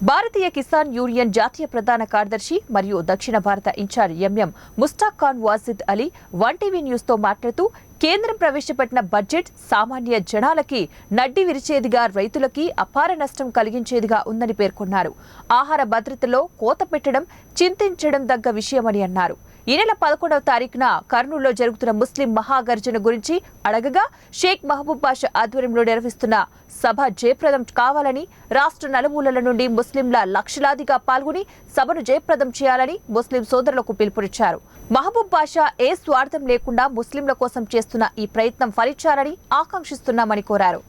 Bharatiya Kisan union జాతీయ ప్రధాన కార్యదర్శి మరియు దక్షిణ భారత in charge MM Mushtaq Khan Wajid Ali one TV news తో మాట్లాడుతూ కేంద్రం ప్రవేశపెట్టిన బడ్జెట్ సామాన్య జనాలకి నడ్డి విరిచేదిగా, రైతులకి అపార నష్టం కలిగించేదిగా ఉందని పేర్కొన్నారు. ఆహార భద్రతలో కోత పెట్టడం చింతించడం దగ్గ విషయమని అన్నారు. ఈ నెల 11వ తారీఖున కర్నూలులో జరుగుతున్న ముస్లిం మహాగర్జన గురించి అడగగా షేక్ మహబూబ్ బాషా ఆధ్వర్యంలో నిర్వహిస్తున్న సభ జయప్రదం కావాలని, రాష్ట్ర నలుమూలల నుండి ముస్లింల లక్షలాదిగా పాల్గొని సభను జయప్రదం చేయాలని ముస్లిం సోదరులకు పిలుపునిచ్చారు. మహబూబ్ బాషా ఏ స్వార్థం లేకుండా ముస్లింల కోసం చేస్తున్న ఈ ప్రయత్నం ఫలించాలని ఆకాంక్షిస్తున్నామని కోరారు.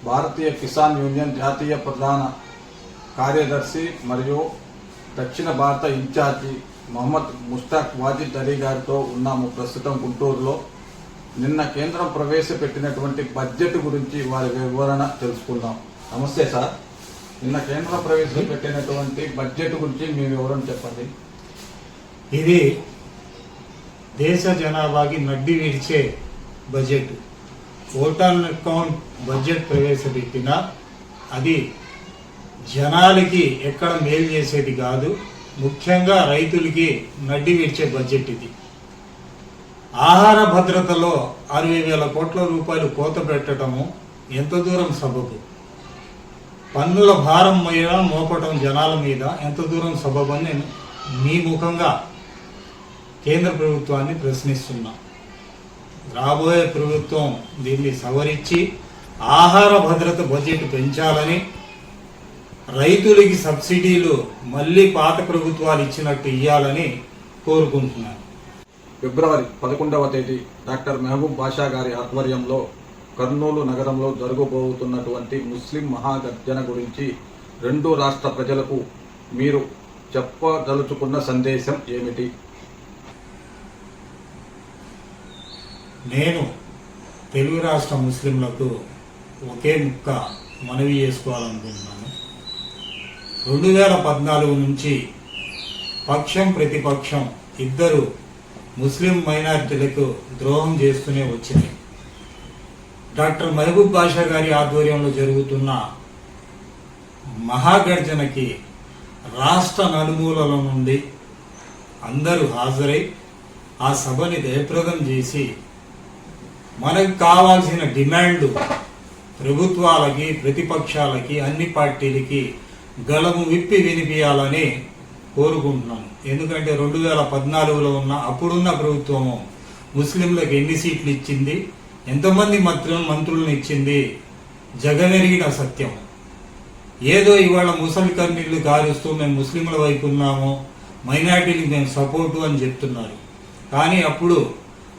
భారతీయ కిసాన్ యూనియన్ జాతీయ ప్రధాన కార్యదర్శి మరియు దక్షిణ భారత ఇన్ఛార్జి మొహమ్మద్ ముస్తాక్ వాజిద్ అలీ గారితో ఉన్నాము. ప్రస్తుతం గుంటూరులో నిన్న కేంద్రం ప్రవేశపెట్టినటువంటి బడ్జెట్ గురించి వారి వివరణ తెలుసుకుందాం. నమస్తే సార్, నిన్న కేంద్రం ప్రవేశపెట్టినటువంటి బడ్జెట్ గురించి మీ వివరణ చెప్పండి. ఇది దేశ జనాభాకి నడ్డి విడిచే బడ్జెట్. ఓటాన్ అకౌంట్ బడ్జెట్ ప్రవేశపెట్టినా అది జనాలకి ఎక్కడ మేలు చేసేది కాదు, ముఖ్యంగా రైతులకి నడ్డి విడిచే బడ్జెట్ ఇది. ఆహార భద్రతలో 60,000 కోట్ల రూపాయలు కోత పెట్టడము ఎంత దూరం సబబు? పన్నుల భారం మోపటం జనాల మీద ఎంత దూరం సబబు అని నేను మీ ముఖంగా కేంద్ర ప్రభుత్వాన్ని ప్రశ్నిస్తున్నా. రాబోయే ప్రభుత్వం దీన్ని సవరించి ఆహార భద్రత బడ్జెట్ పెంచాలని, రైతులకి సబ్సిడీలు మళ్ళీ పాత ప్రభుత్వాలు ఇచ్చినట్టు ఇవ్వాలని కోరుకుంటున్నాను. ఫిబ్రవరి 11వ తేదీ డాక్టర్ మహబూబ్ బాషా గారి ఆధ్వర్యంలో కర్నూలు నగరంలో జరగబోతున్నటువంటి ముస్లిం మహాగర్జన గురించి రెండు రాష్ట్ర ప్రజలకు మీరు చెప్పదలుచుకున్న సందేశం ఏమిటి? నేను తెలుగు రాష్ట్ర ముస్లింలకు ఒకే ముక్క మనవి చేసుకోవాలనుకుంటున్నాను. 2014 నుంచి పక్షం ప్రతిపక్షం ఇద్దరు ముస్లిం మైనారిటీలకు ద్రోహం చేస్తూనే వచ్చినాయి. డాక్టర్ మహబూబ్ బాషా గారి ఆధ్వర్యంలో జరుగుతున్న మహాగర్జనకి రాష్ట్ర నలుమూలల నుండి అందరూ హాజరై ఆ సభని జయప్రదం చేసి మనకు కావాల్సిన డిమాండ్ ప్రభుత్వాలకి, ప్రతిపక్షాలకి, అన్ని పార్టీలకి గళము విప్పి వినిపించాలని కోరుకుంటున్నాను. ఎందుకంటే 2014లో అప్పుడున్న ప్రభుత్వము ముస్లింలకు ఎన్ని సీట్లు ఇచ్చింది, ఎంతమంది మంత్రులను ఇచ్చింది జగమెరిగిన సత్యం. ఏదో ఇవాళ ముసలి కన్నీళ్లు కారుస్తూ మేము ముస్లింల వైపు ఉన్నాము, మైనార్టీలకు మేము సపోర్టు అని చెప్తున్నారు. కానీ అప్పుడు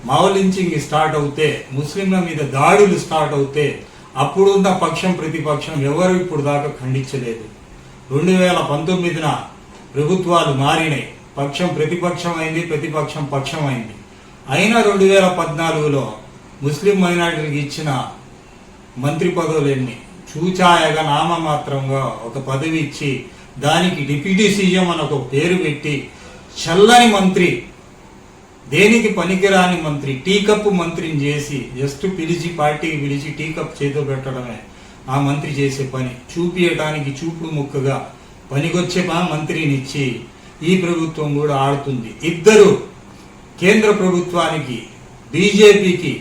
మావోలించింగ్ స్టార్ట్ అవుతే, ముస్లింల మీద దాడులు స్టార్ట్ అవుతే అప్పుడున్న పక్షం ప్రతిపక్షం ఎవరు ఇప్పుడు దాకా ఖండించలేదు. 2019న ప్రభుత్వాలు మారినాయి, పక్షం ప్రతిపక్షం అయింది, ప్రతిపక్షం పక్షం అయింది. అయినా 2014లో ముస్లిం మైనారిటీలకు ఇచ్చిన మంత్రి పదవులన్నీ చూచాయగా నామమాత్రంగా ఒక పదవి ఇచ్చి దానికి డిప్యూటీ సీఎం అని ఒక పేరు పెట్టి చల్లని మంత్రి, దేనికి పనికిరాని మంత్రి, టీ కప్పు మంత్రిని చేసి జస్ట్ పిలిచి పార్టీకి పిలిచి టీ కప్ చేతిలో పెట్టడమే ఆ మంత్రి చేసే పని. చూపియటానికి చూపుడు ముక్కగా పనికొచ్చే మంత్రిని ఇచ్చి ఈ ప్రభుత్వం కూడా ఆడుతుంది. ఇద్దరు కేంద్ర ప్రభుత్వానికి, బీజేపీకి,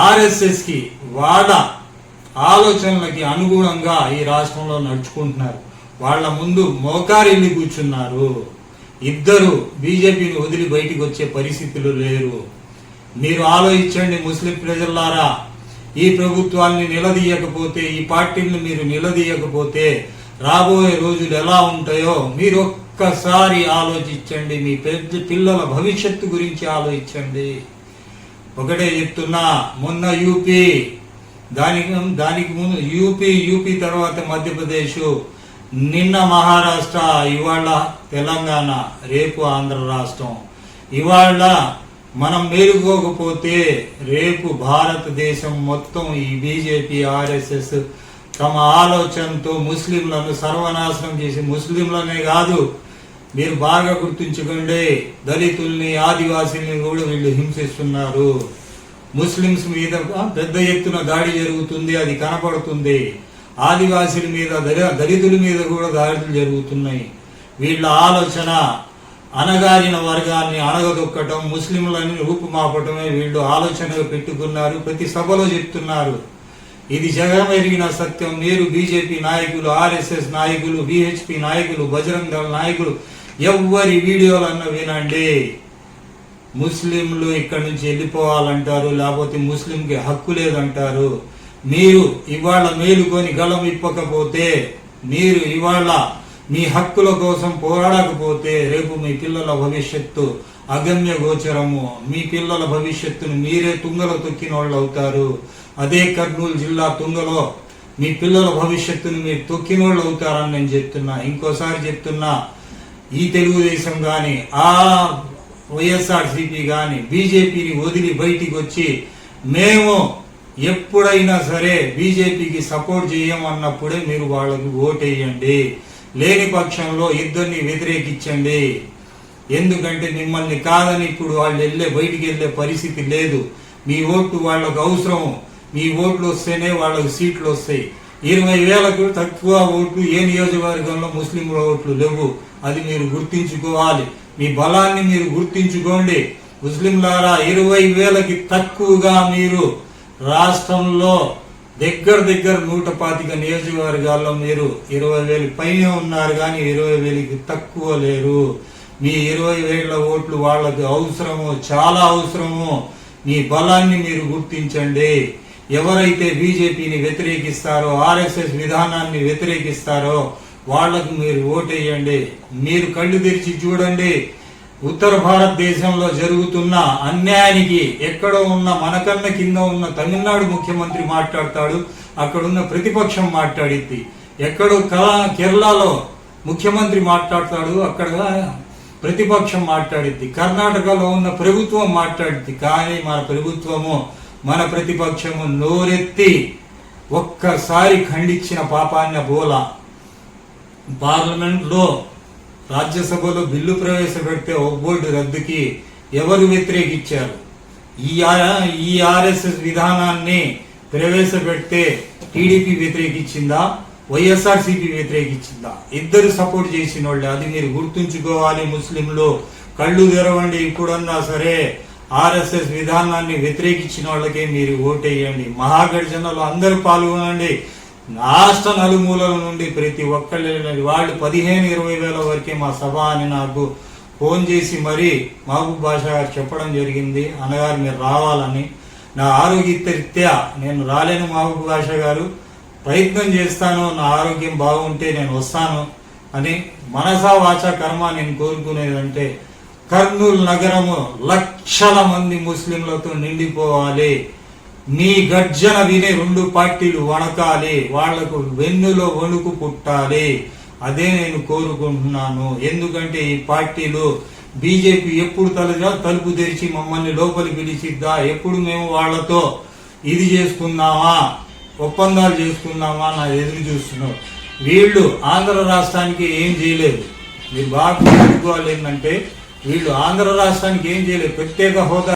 ఆర్ఎస్ఎస్కి వాళ్ళ ఆలోచనలకి అనుగుణంగా ఈ రాష్ట్రంలో నడుచుకుంటున్నారు. వాళ్ళ ముందు మోకారిల్లి కూర్చున్నారు. ఇద్దరు బీజేపీని వదిలి బయటికి వచ్చే పరిస్థితులు లేరు. మీరు ఆలోచించండి ముస్లిం ప్రజలారా, ఈ ప్రభుత్వాన్ని నిలదీయకపోతే, ఈ పార్టీలను మీరు నిలదీయకపోతే రాబోయే రోజులు ఎలా ఉంటాయో మీరు ఒక్కసారి ఆలోచించండి. మీ పిల్లల భవిష్యత్తు గురించి ఆలోచించండి. ఒకటే చెప్తున్నా, మొన్న యూపీ, దానికి ముందు యూపీ తర్వాత మధ్యప్రదేశ్, నిన్న మహారాష్ట్ర, ఇవాళ తెలంగాణ, రేపు ఆంధ్ర రాష్ట్రం. ఇవాళ మనం మేలుకోకపోతే రేపు భారతదేశం మొత్తం ఈ బీజేపీ, ఆర్ఎస్ఎస్ తమ ఆలోచనతో ముస్లింలను సర్వనాశనం చేసి, ముస్లింలనే కాదు మీరు బాగా గుర్తుంచుకోండి, దళితుల్ని, ఆదివాసీల్ని కూడా వీళ్ళు హింసిస్తున్నారు. ముస్లిమ్స్ మీద పెద్ద ఎత్తున దాడి జరుగుతుంది, అది కనపడుతుంది. ఆదివాసీల మీద, దళితుల మీద కూడా దాడులు జరుగుతున్నాయి. వీళ్ళ ఆలోచన అణగారిన వర్గాన్ని అణగదొక్కటం, ముస్లింలని రూపుమాపటమే వీళ్ళు ఆలోచనగా పెట్టుకున్నారు. ప్రతి సభలో చెప్తున్నారు. ఇది జగమెరిగిన సత్యం. మీరు బీజేపీ నాయకులు, ఆర్ఎస్ఎస్ నాయకులు, విహెచ్పి నాయకులు, బజరంగ దళ నాయకులు ఎవ్వరి వీడియోలన్నా వినండి. ముస్లింలు ఇక్కడి నుంచి వెళ్ళిపోవాలంటారు, లేకపోతే ముస్లింకి హక్కు లేదంటారు. మీరు ఇవాళ మేలుకొని గలం ఇప్పకపోతే, మీరు ఇవాళ మీ హక్కుల కోసం పోరాడకపోతే రేపు మీ పిల్లల భవిష్యత్తు అగమ్య గోచరము. మీ పిల్లల భవిష్యత్తును మీరే తుంగలో తొక్కిన వాళ్ళు అవుతారు. అదే కర్నూలు జిల్లా తుంగలో మీ పిల్లల భవిష్యత్తును మీరు తొక్కిన వాళ్ళు అవుతారని నేను చెప్తున్నా. ఇంకోసారి చెప్తున్నా, ఈ తెలుగుదేశం కానీ, ఆ వైఎస్ఆర్సీపీ కానీ బీజేపీని వదిలి బయటికి వచ్చి మేము ఎప్పుడైనా సరే బీజేపీకి సపోర్ట్ చేయమన్నప్పుడే మీరు వాళ్ళకి ఓటేయండి. లేని పక్షంలో ఇద్దరిని వ్యతిరేకించండి. ఎందుకంటే మిమ్మల్ని కాదని ఇప్పుడు వాళ్ళు బయటికి వెళ్ళే పరిస్థితి లేదు. మీ ఓట్లు వాళ్ళకు అవసరం. మీ ఓట్లు వస్తేనే వాళ్ళకి సీట్లు వస్తాయి. 20,000కు తక్కువ ఓట్లు ఏ నియోజకవర్గంలో ముస్లింల ఓట్లు లేవు. అది మీరు గుర్తించుకోవాలి. మీ బలాన్ని మీరు గుర్తించుకోండి. ముస్లింలారా, 20,000కి తక్కువగా మీరు రాష్ట్రంలో దగ్గర 125 నియోజకవర్గాల్లో మీరు 20,000 పైనే ఉన్నారు, కానీ 20,000కి తక్కువ లేరు. మీ 20,000 ఓట్లు వాళ్ళకి అవసరము, చాలా అవసరము. మీ బలాన్ని మీరు గుర్తించండి. ఎవరైతే బీజేపీని వ్యతిరేకిస్తారో, ఆర్ఎస్ఎస్ విధానాన్ని వ్యతిరేకిస్తారో వాళ్లకు మీరు ఓటేయండి. మీరు కళ్ళు తెరిచి చూడండి. ఉత్తర భారతదేశంలో జరుగుతున్న అన్యాయానికి ఎక్కడో ఉన్న మనకన్నా కింద ఉన్న తమిళనాడు ముఖ్యమంత్రి మాట్లాడతాడు, అక్కడున్న ప్రతిపక్షం మాట్లాడిద్ది. ఎక్కడో కేరళలో ముఖ్యమంత్రి మాట్లాడతాడు, అక్కడ ప్రతిపక్షం మాట్లాడిద్ది. కర్ణాటకలో ఉన్న ప్రభుత్వం మాట్లాడిద్ది. కానీ మన ప్రభుత్వము, మన ప్రతిపక్షము నోరెత్తి ఒక్కసారి ఖండించిన పాపాన్న బోలా. పార్లమెంట్లో, రాజ్యసభలో బిల్లు ప్రవేశపెడితే ఒగ్గోటు రద్దుకి ఎవరు వ్యతిరేకించారు? ఈ ఆర్ఎస్ఎస్ విధానాన్ని ప్రవేశపెడితే టీడీపీ వ్యతిరేకించిందా, వైఎస్ఆర్సీపీ వ్యతిరేకించిందా? ఇద్దరు సపోర్ట్ చేసిన వాళ్ళే. అది మీరు గుర్తుంచుకోవాలి. ముస్లింలు కళ్ళు తెరవండి. ఇప్పుడన్నా సరే ఆర్ఎస్ఎస్ విధానాన్ని వ్యతిరేకించిన వాళ్ళకే మీరు ఓటేయండి. మహాగర్జనలో అందరూ పాల్గొనండి. రాష్ట్ర నలుమూలల నుండి ప్రతి ఒక్కళ్ళు, వాళ్ళు 15-20 వేల వరకే మా సభ అని నాకు ఫోన్ చేసి మరీ మహబూబ్ బాషా గారు చెప్పడం జరిగింది. అన్నగారు మీరు రావాలని. నా ఆరోగ్యరీత్యా నేను రాలేను మహబూబ్ బాషా గారు, ప్రయత్నం చేస్తాను, నా ఆరోగ్యం బాగుంటే నేను వస్తాను అని మనసా వాచా కర్మ నేను కోరుకునేదంటే, కర్నూలు నగరము లక్షల మంది ముస్లింలతో నిండిపోవాలి. మీ గర్జన వినే 2 పార్టీలు వణకాలి, వాళ్లకు వెన్నులో వణుకు పుట్టాలి. అదే నేను కోరుకుంటున్నాను. ఎందుకంటే ఈ పార్టీలు, బీజేపీ ఎప్పుడు తలుపు తెరిచి మమ్మల్ని లోపలి పిలిచిద్దా, ఎప్పుడు మేము వాళ్లతో ఇది చేసుకుందామా, ఒప్పందాలు చేసుకుందామా నా ఎదురు చూస్తున్నారు. వీళ్ళు ఆంధ్ర రాష్ట్రానికి ఏం చేయలేదు. మీరు బాగా గుర్తుకోవాలి ఏంటంటే, వీళ్ళు ఆంధ్ర రాష్ట్రానికి ఏం చేయలేదు. ప్రత్యేక హోదా